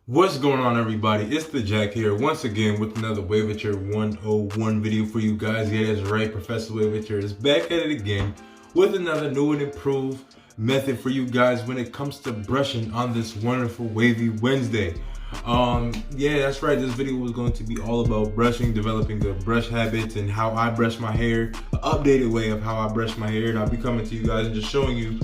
What's going on, everybody? It's the Jack here once again with another Wavature 101 video for you guys. Yeah, that's right, Professor Wavature is back at it again with another new and improved method for you guys when it comes to brushing on this wonderful wavy Wednesday. Yeah, that's right. This video was going to be all about brushing, developing the brush habits and how I brush my hair, an updated way of how I brush my hair, and I'll be coming to you guys and just showing you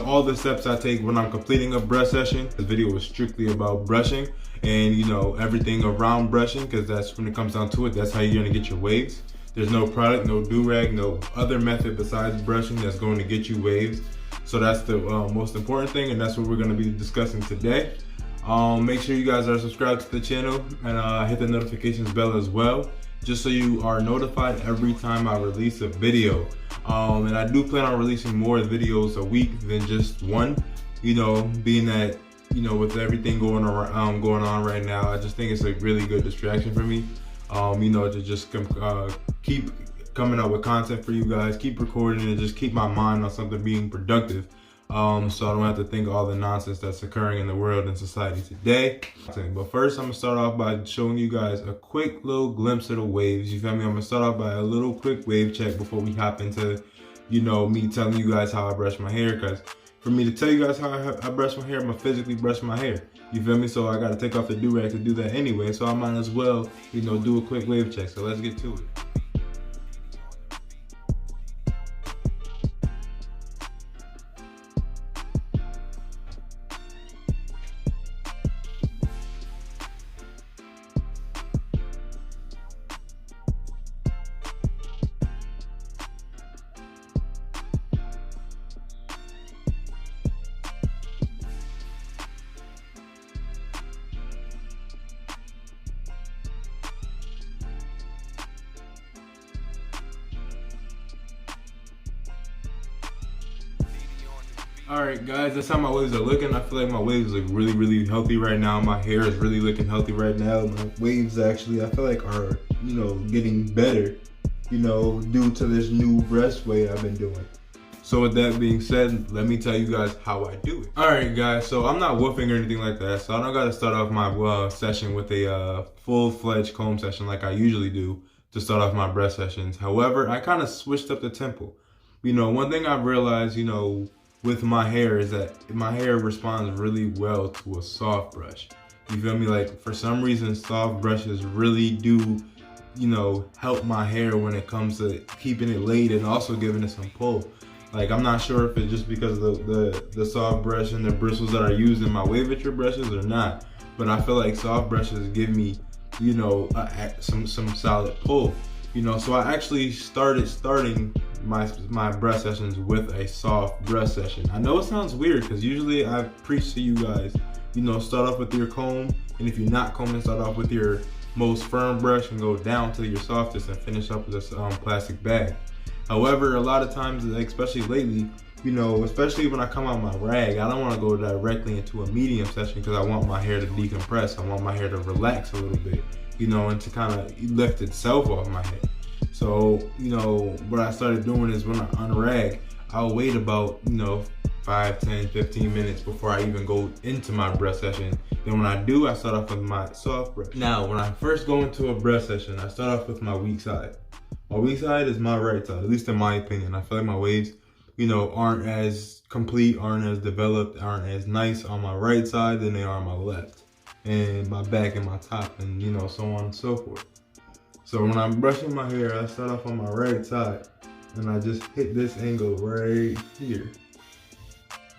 all the steps I take when I'm completing a brush session. This video was strictly about brushing and, everything around brushing, because that's when it comes down to it, that's how you're gonna get your waves. There's no product, no do-rag, no other method besides brushing that's going to get you waves. So that's the most important thing, and that's what we're gonna be discussing today. Make sure you guys are subscribed to the channel and hit the notifications bell as well, just so you are notified every time I release a video. And I do plan on releasing more videos a week than just one, being that, with everything going on right now, I just think it's a really good distraction for me, to just keep coming up with content for you guys, keep recording, and just keep my mind on something being productive. So I don't have to think of all the nonsense that's occurring in the world and society today. But first, I'm gonna start off by showing you guys a quick little glimpse of the waves. You feel me? I'm gonna start off by a little quick wave check before we hop into, me telling you guys how I brush my hair. Because for me to tell you guys how I brush my hair, I'm gonna physically brush my hair. You feel me? So I gotta take off the do-rag to do that anyway. So I might as well, do a quick wave check. So let's get to it. Alright guys, that's how my waves are looking. I feel like my waves look really, really healthy right now. My hair is really looking healthy right now. My waves actually, I feel like are, getting better, due to this new brush way I've been doing. So with that being said, let me tell you guys how I do it. Alright guys, so I'm not woofing or anything like that. So I don't gotta start off my session with a full-fledged comb session like I usually do to start off my brush sessions. However, I kind of switched up the tempo. One thing I've realized, with my hair is that my hair responds really well to a soft brush. You feel me? Like, for some reason, soft brushes really do, help my hair when it comes to keeping it laid and also giving it some pull. Like, I'm not sure if it's just because of the soft brush and the bristles that are used in my Wavature brushes or not, but I feel like soft brushes give me, some solid pull. So I actually starting my brush sessions with a soft brush session. I know it sounds weird because usually I preach to you guys, start off with your comb, and if you're not combing, start off with your most firm brush and go down to your softest and finish up with this plastic bag. However, a lot of times, especially lately, especially when I come out my rag, I don't want to go directly into a medium session because I want my hair to decompress. I want my hair to relax a little bit, and to kind of lift itself off my head. So, what I started doing is when I unrag, I'll wait about, 5, 10, 15 minutes before I even go into my brush session. Then when I do, I start off with my soft brush. Now, when I first go into a brush session, I start off with my weak side. My weak side is my right side, at least in my opinion. I feel like my waves, aren't as complete, aren't as developed, aren't as nice on my right side than they are on my left. And my back and my top, and so on and so forth. So when I'm brushing my hair, I start off on my right side and I just hit this angle right here,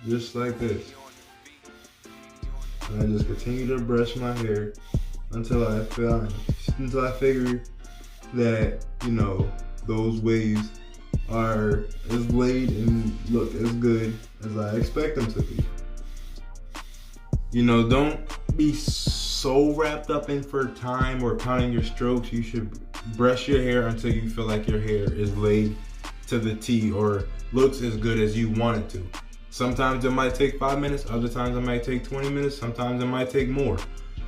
just like this. And I just continue to brush my hair until I figure that, those waves are as laid and look as good as I expect them to be. Don't be so wrapped up in for time or counting your strokes. You should brush your hair until you feel like your hair is laid to the T or looks as good as you want it to. Sometimes it might take 5 minutes, other times it might take 20 minutes, sometimes it might take more.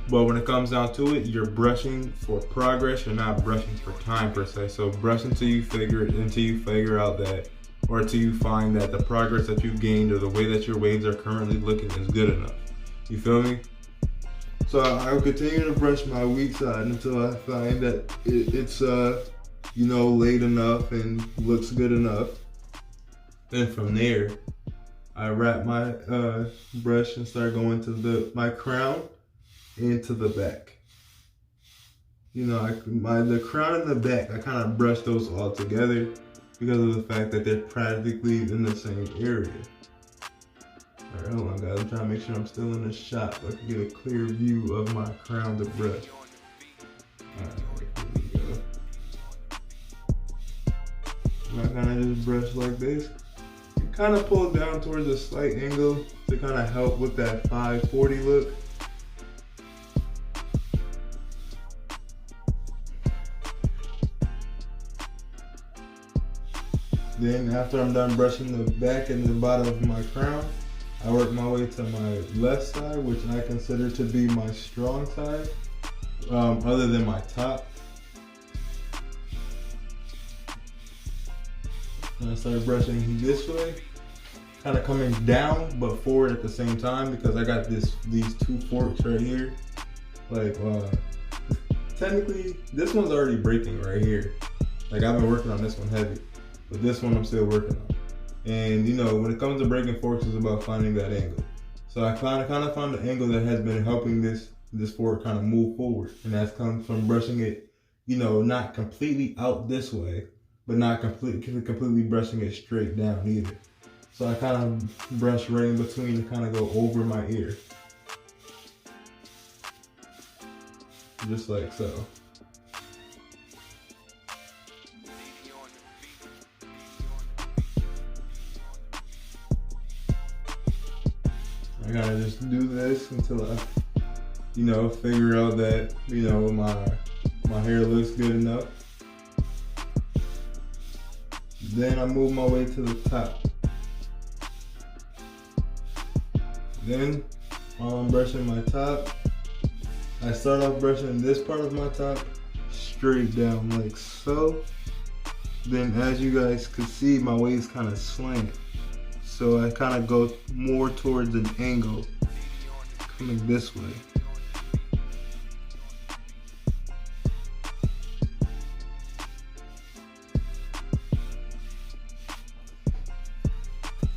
But when it comes down to it, you're brushing for progress, you're not brushing for time per se. So brush until you figure out that, or until you find that the progress that you've gained or the way that your waves are currently looking is good enough. You feel me? So I'll continue to brush my weak side until I find that it's laid enough and looks good enough. Then from there, I wrap my brush and start going to my crown and to the back. The crown and the back, I kind of brush those all together because of the fact that they're practically in the same area. Alright, hold on guys, I'm trying to make sure I'm still in the shot so I can get a clear view of my crown to brush. Alright, here we go. And I kind of just brush like this. You kind of pull it down towards a slight angle to kind of help with that 540 look. Then after I'm done brushing the back and the bottom of my crown, I work my way to my left side, which I consider to be my strong side, other than my top. And I start brushing this way, kind of coming down but forward at the same time because I got these two forks right here. Like, technically, this one's already breaking right here. Like, I've been working on this one heavy, but this one I'm still working on. And when it comes to breaking forks, it's about finding that angle. So I kind of found the angle that has been helping this fork kind of move forward, and that's come from brushing it, not completely out this way, but not completely brushing it straight down either. So I kind of brush right in between to kind of go over my ear, just like so. I gotta just do this until I, figure out that, my hair looks good enough. Then I move my way to the top. Then, while I'm brushing my top, I start off brushing this part of my top straight down like so. Then as you guys can see, my waves kind of slant. So I kind of go more towards an angle, coming this way.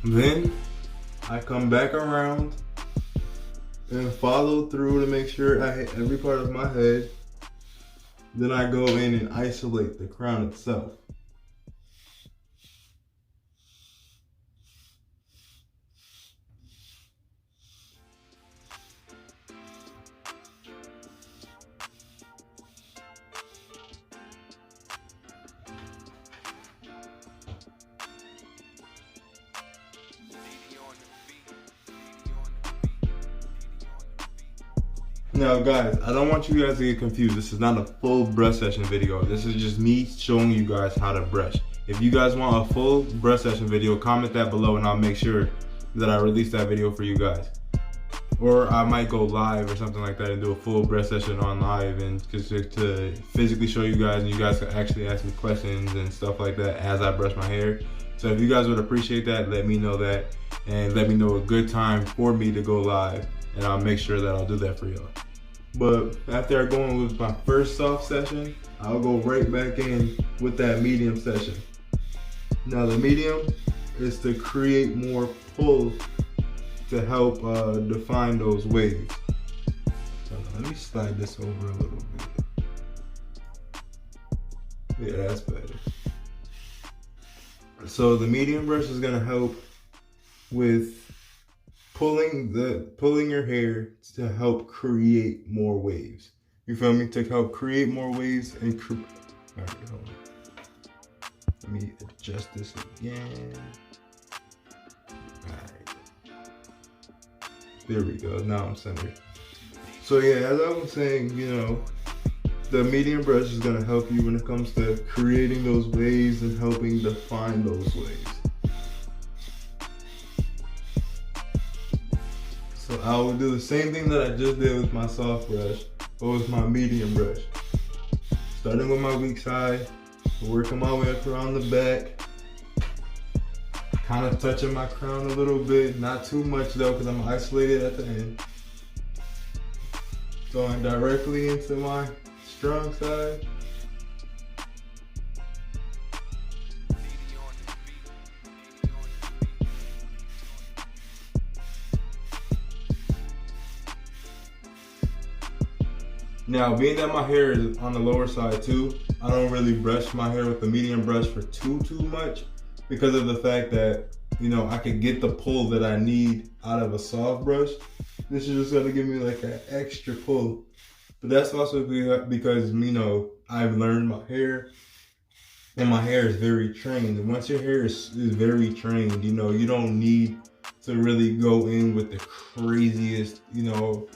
Then I come back around and follow through to make sure I hit every part of my head. Then I go in and isolate the crown itself. Now guys, I don't want you guys to get confused. This is not a full brush session video. This is just me showing you guys how to brush. If you guys want a full brush session video, comment that below and I'll make sure that I release that video for you guys. Or I might go live or something like that and do a full brush session on live and just to physically show you guys, and you guys can actually ask me questions and stuff like that as I brush my hair. So if you guys would appreciate that, let me know that, and let me know a good time for me to go live, and I'll make sure that I'll do that for y'all. But after I go in with my first soft session, I'll go right back in with that medium session. Now the medium is to create more pull to help define those waves. So let me slide this over a little bit. Yeah, that's better. So the medium brush is gonna help with pulling your hair to help create more waves. You feel me? To help create more waves and all right, hold on. Let me adjust this again. All right. There we go. Now I'm centered. So yeah, as I was saying, the medium brush is gonna help you when it comes to creating those waves and helping define those waves. So I will do the same thing that I just did with my soft brush, but with my medium brush. Starting with my weak side, working my way up around the back, kind of touching my crown a little bit, not too much though, because I'm isolated at the end. Going directly into my strong side. Now, being that my hair is on the lower side too, I don't really brush my hair with the medium brush for too much, because of the fact that, you know, I could get the pull that I need out of a soft brush. This is just gonna give me like an extra pull. But that's also because, you know, I've learned my hair, and my hair is very trained. And once your hair is very trained, you know, you don't need to really go in with the craziest, you know,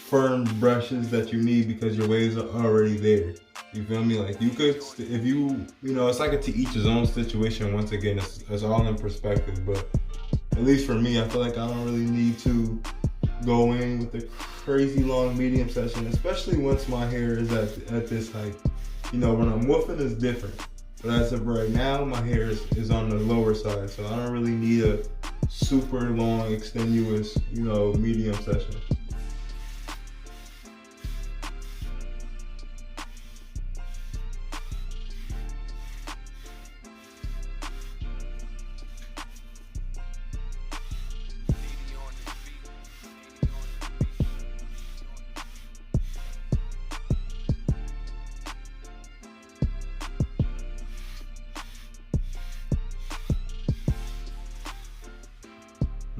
firm brushes that you need, because your waves are already there. You feel me? Like, you could, if you know, it's like a to each his own situation. Once again, it's all in perspective. But at least for me, I feel like I don't really need to go in with a crazy long medium session, especially once my hair is at this height. You know, when I'm woofing, it's different. But as of right now, my hair is on the lower side, so I don't really need a super long, extenuous, you know, medium session.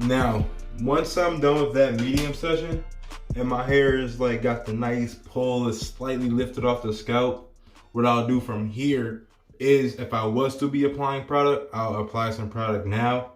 Now, once I'm done with that medium session and my hair is like got the nice pull, it's slightly lifted off the scalp, what I'll do from here is, if I was to be applying product, I'll apply some product now.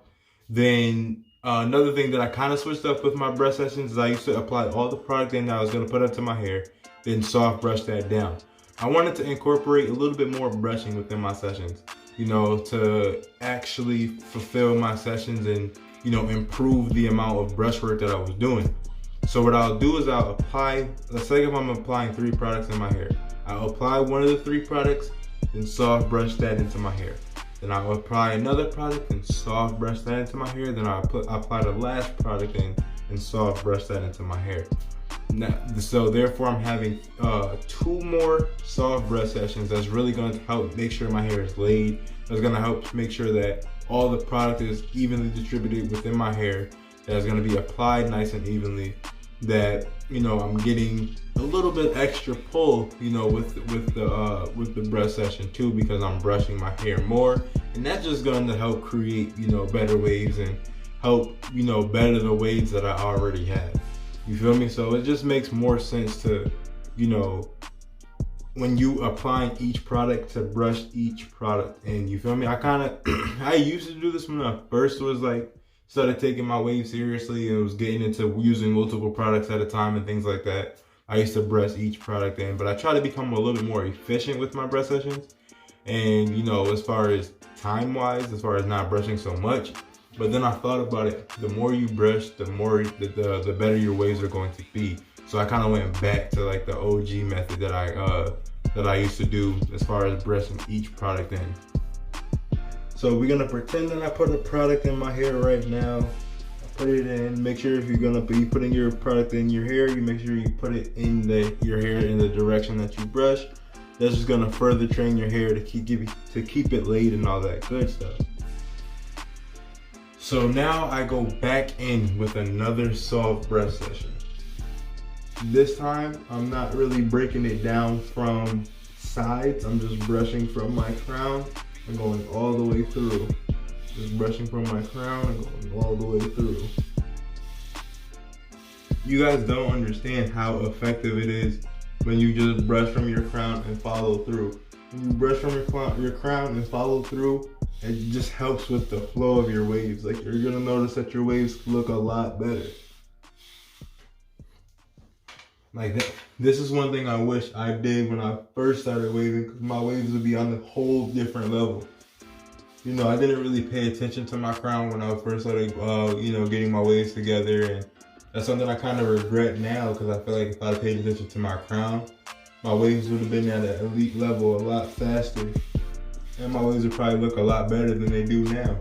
Then another thing that I kind of switched up with my brush sessions is I used to apply all the product in that I was going to put into my hair, then soft brush that down. I wanted to incorporate a little bit more brushing within my sessions, you know, to actually fulfill my sessions and, you know, improve the amount of brush work that I was doing. So what I'll do is I'll apply, let's say if I'm applying 3 products in my hair, I'll apply one of the 3 products, then soft brush that into my hair. Then I'll apply another product and soft brush that into my hair. Then I'll apply the last product in and soft brush that into my hair. Now, so therefore I'm having 2 more soft brush sessions that's really going to help make sure my hair is laid. That's going to help make sure that all the product is evenly distributed within my hair, that's going to be applied nice and evenly, that, you know, I'm getting a little bit extra pull, you know, with the brush session too, because I'm brushing my hair more, and that's just going to help create, you know, better waves and help, you know, better the waves that I already have. You feel me? So it just makes more sense to, you know, when you applying each product, to brush each product in. You feel me? I used to do this when I first was like, started taking my wave seriously and was getting into using multiple products at a time and things like that. I used to brush each product in, but I try to become a little bit more efficient with my brush sessions. And, you know, as far as time wise, as far as not brushing so much. But then I thought about it, the more you brush, the more, the better your waves are going to be. So I kind of went back to like the OG method that I used to do as far as brushing each product in. So we're gonna pretend that I put a product in my hair right now. I put it in. Make sure if you're gonna be putting your product in your hair, you make sure you put it in your hair in the direction that you brush. That's just gonna further train your hair to keep it laid and all that good stuff. So now I go back in with another soft brush session. This time I'm not really breaking it down from sides. I'm just brushing from my crown and going all the way through. Just brushing from my crown and going all the way through. You guys don't understand how effective it is when you just brush from your crown and follow through. When you brush from your crown and follow through, it just helps with the flow of your waves. Like, you're gonna notice that your waves look a lot better. Like that. This is one thing I wish I did when I first started waving, because my waves would be on a whole different level. You know, I didn't really pay attention to my crown when I first started, you know, getting my waves together, and that's something I kind of regret now, because I feel like if I paid attention to my crown, my waves would have been at an elite level a lot faster, and my waves would probably look a lot better than they do now.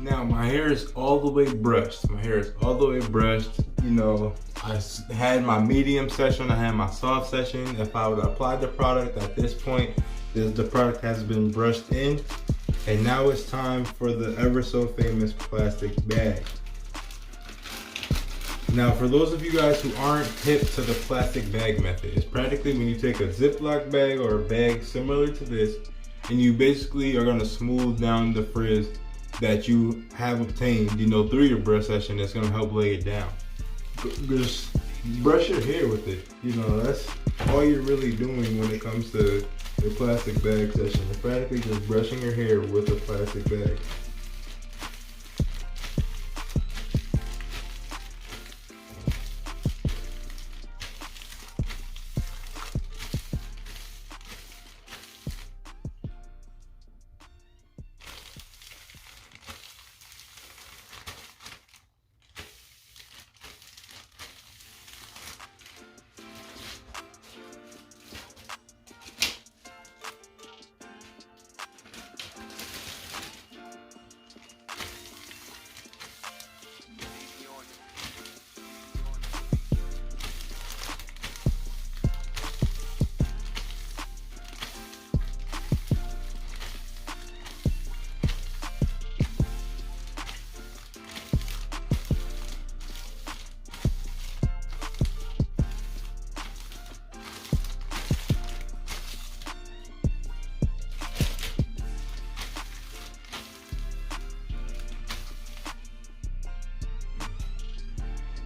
Now my hair is all the way brushed. My hair is all the way brushed. You know, I had my medium session, I had my soft session. If I would apply the product at this point, the product has been brushed in. And now it's time for the ever so famous plastic bag. Now, for those of you guys who aren't hip to the plastic bag method, it's practically when you take a Ziploc bag or a bag similar to this, and you basically are gonna smooth down the frizz that you have obtained, you know, through your brush session. That's gonna help lay it down. Just brush your hair with it. You know, that's all you're really doing when it comes to the plastic bag session. You're practically just brushing your hair with a plastic bag.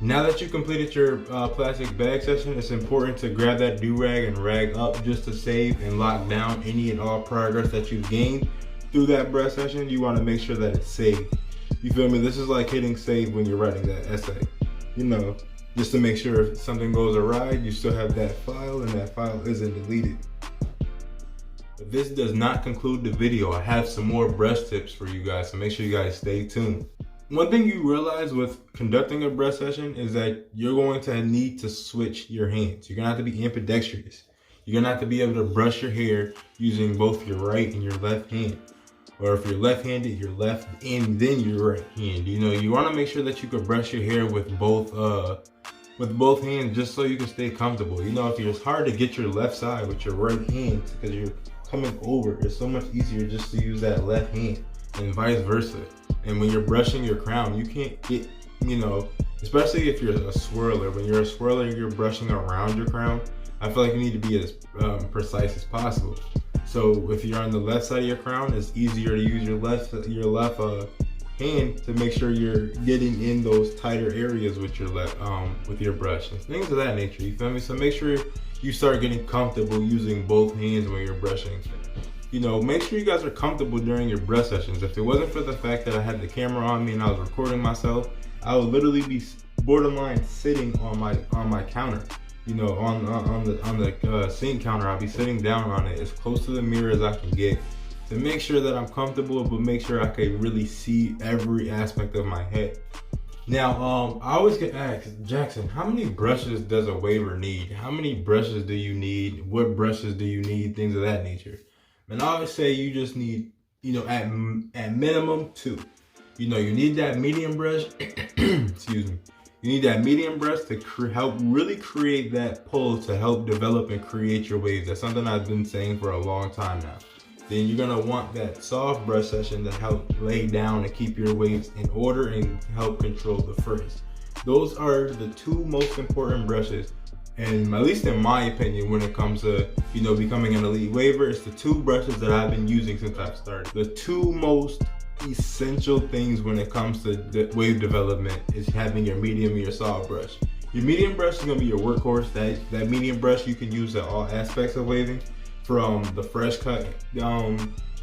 Now that you completed your plastic bag session, it's important to grab that do-rag and rag up just to save and lock down any and all progress that you've gained through that brush session. You want to make sure that it's saved. You feel me? This is like hitting save when you're writing that essay. You know, just to make sure if something goes awry, you still have that file and that file isn't deleted. But this does not conclude the video. I have some more brush tips for you guys, so make sure you guys stay tuned. One thing you realize with conducting a brush session is that you're going to need to switch your hands. You're gonna have to be ambidextrous. You're gonna have to be able to brush your hair using both your right and your left hand. Or if you're left-handed, your left and then your right hand. You know, you wanna make sure that you can brush your hair with both hands just so you can stay comfortable. You know, if it's hard to get your left side with your right hand because you're coming over, it's so much easier just to use that left hand and vice versa. And when you're brushing your crown, you can't get, you know, especially if you're a swirler. When you're a swirler, you're brushing around your crown. I feel like you need to be as precise as possible. So if you're on the left side of your crown, it's easier to use your left hand to make sure you're getting in those tighter areas with your with your brush and things of that nature. You feel me? So make sure you start getting comfortable using both hands when you're brushing. You know, make sure you guys are comfortable during your brush sessions. If it wasn't for the fact that I had the camera on me and I was recording myself, I would literally be borderline sitting on my counter. You know, on the sink counter. I'll be sitting down on it as close to the mirror as I can get to make sure that I'm comfortable, but make sure I can really see every aspect of my head. Now, I always get asked, Jackson, how many brushes does a waver need? How many brushes do you need? What brushes do you need? Things of that nature. And I always say you just need, you know, at minimum 2. You know, you need that medium brush. Excuse me. You need that medium brush to help really create that pull to help develop and create your waves. That's something I've been saying for a long time now. Then you're gonna want that soft brush session to help lay down and keep your waves in order and help control the frizz. Those are the 2 most important brushes. And at least in my opinion, when it comes to, you know, becoming an elite waver, it's the 2 brushes that I've been using since I've started. The 2 most essential things when it comes to the wave development is having your medium and your soft brush. Your medium brush is gonna be your workhorse. That medium brush you can use at all aspects of waving, from the fresh cut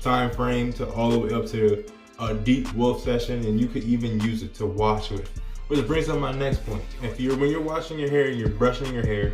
time frame to all the way up to a deep wolf session, and you could even use it to wash with. Which brings up my next point. When you're washing your hair and you're brushing your hair,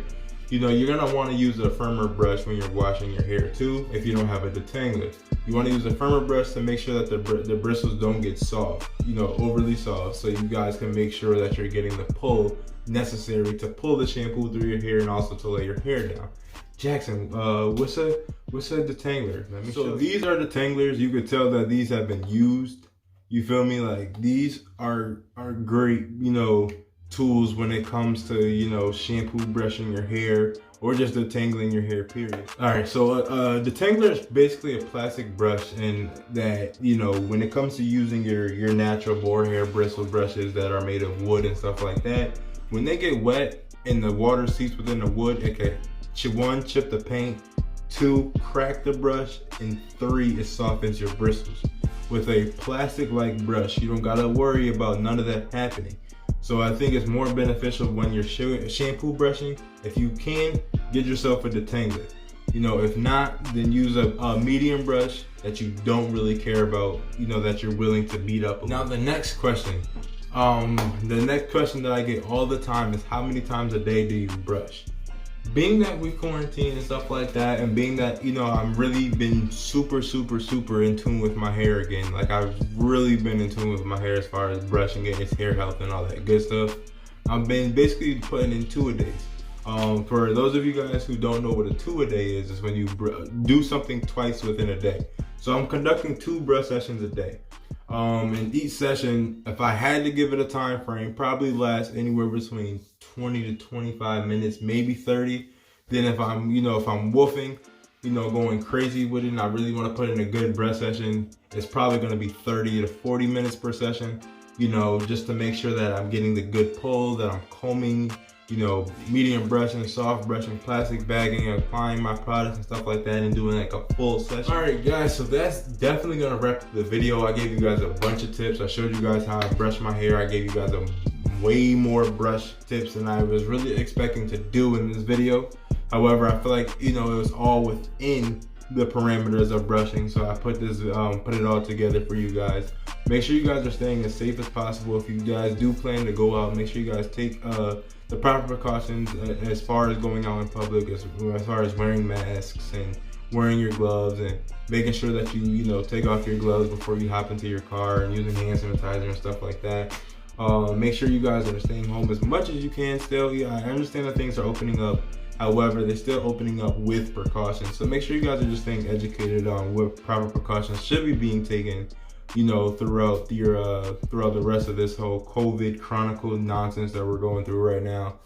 you know, you're gonna wanna use a firmer brush when you're washing your hair too, if you don't have a detangler. You wanna use a firmer brush to make sure that the bristles don't get soft, you know, overly soft, so you guys can make sure that you're getting the pull necessary to pull the shampoo through your hair and also to lay your hair down. Jackson, what's a detangler? So these are detanglers. You could tell that these have been used. You feel me? Like, these are great, you know, tools when it comes to, you know, shampoo, brushing your hair, or just detangling your hair, period. All right, so the Tangler is basically a plastic brush, and that, you know, when it comes to using your natural boar hair bristle brushes that are made of wood and stuff like that, when they get wet and the water seeps within the wood, it can, 1, chip the paint, 2, crack the brush, and 3, it softens your bristles. With a plastic-like brush, you don't gotta worry about none of that happening. So I think it's more beneficial when you're shampoo brushing. If you can, get yourself a detangler. You know, if not, then use a medium brush that you don't really care about, you know, that you're willing to beat up. Now the next question that I get all the time is, how many times a day do you brush? Being that we quarantine and stuff like that, and being that, you know, I'm really been super in tune with my hair again. Like, I've really been in tune with my hair as far as brushing it, its hair health and all that good stuff. I've been basically putting in 2-a-days. For those of you guys who don't know what a 2-a-day is when you do something twice within a day. So I'm conducting 2 brush sessions a day. And each session, if I had to give it a time frame, probably lasts anywhere between 20 to 25 minutes, maybe 30. Then if I'm, you know, if I'm woofing, you know, going crazy with it, and I really want to put in a good brush session, it's probably going to be 30 to 40 minutes per session, you know, just to make sure that I'm getting the good pull, that I'm combing, you know, medium brushing, soft brushing, plastic bagging, applying my products and stuff like that, and doing like a full session. All right, guys, so that's definitely gonna wrap up the video. I gave you guys a bunch of tips. I showed you guys how I brush my hair. I gave you guys a way more brush tips than I was really expecting to do in this video. However, I feel like, you know, it was all within the parameters of brushing, so I put this put it all together for you guys. Make sure you guys are staying as safe as possible. If you guys do plan to go out, make sure you guys take the proper precautions as far as going out in public, as far as wearing masks and wearing your gloves, and making sure that you know, take off your gloves before you hop into your car, and using hand sanitizer and stuff like that. Make sure you guys are staying home as much as you can still. Yeah, I understand that things are opening up. However, they're still opening up with precautions. So make sure you guys are just staying educated on what proper precautions should be being taken, you know, throughout the rest of this whole COVID chronicle nonsense that we're going through right now.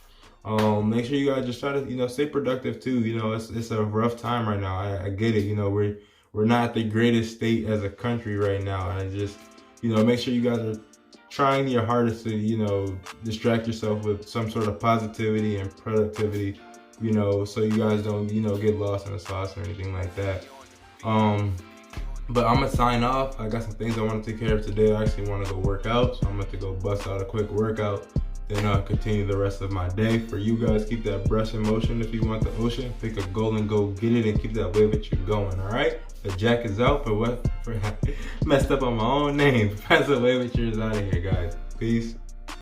Make sure you guys just try to, you know, stay productive too. You know, it's a rough time right now. I get it. You know, we're not the greatest state as a country right now, and just, you know, make sure you guys are trying your hardest to, you know, distract yourself with some sort of positivity and productivity, you know, so you guys don't, you know, get lost in the sauce or anything like that. But I'm gonna sign off. I got some things I want to take care of today. I actually want to go work out, so I'm going to go bust out a quick workout, then I'll continue the rest of my day. For you guys, keep that brush in motion. If you want the ocean, pick a goal and go get it, and keep that wave at you going, all right? The jack is out for what? Messed up on my own name. Pass the wave at you is out of here, guys. Peace.